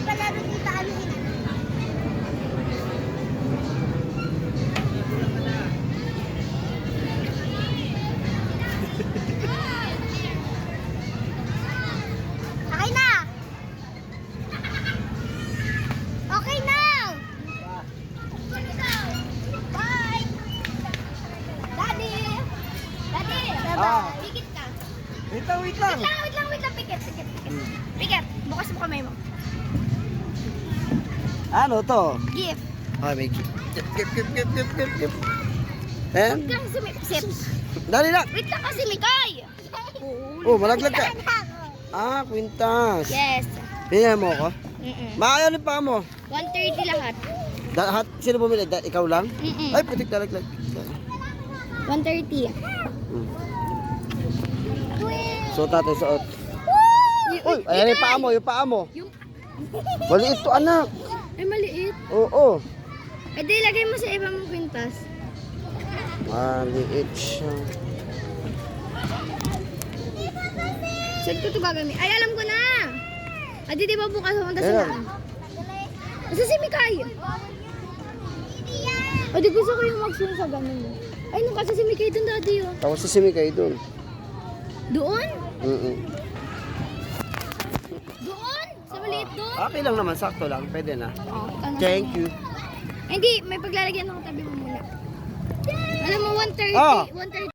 palaro kita ano yun. Okay na! Okay na! Bye! Daddy! Daddy! Pikit ka. Wait lang, wait lang. Wait lang. Pikit. Pikit. Bukas mo kamay mo. Ano to? Gift. Okay, may gift. Gift. Ayan. Huwag kang sumipsip. Dali lang. Wait lang kasi, Mikay. Oh, malaglag ka. Kwintas. Yes. Bigyan mo ako. Maayaw ni pa mo. 130 lahat. Lahat, sino bumili? Ikaw lang? Ay, putik talaglag. 130. Suot natin, suot. Uy, ayan yung paa mo, Yung... Maliit to, anak. Ay, maliit. Oo. Eh, di, lagay mo sa ibang kwintas. Maliit siya. Saan ko ito gagamit? Ay, alam ko na! Adi, di ba bukas pumunta Ayun. sila? Asa si Mikay? O, di gusto ko yung mag-swim sa ganun. Ay, nung kasi si Mikay dun dati yun. Tapos si Simi kayo dun. Doon? Mm-mm. Doon? Sa maliit doon? Okay lang naman, sakto lang. Pwede na. Oh, Thank you. Hindi, may paglalagyan ako tabi mo muna. Alam mo, 130. Ah. 130.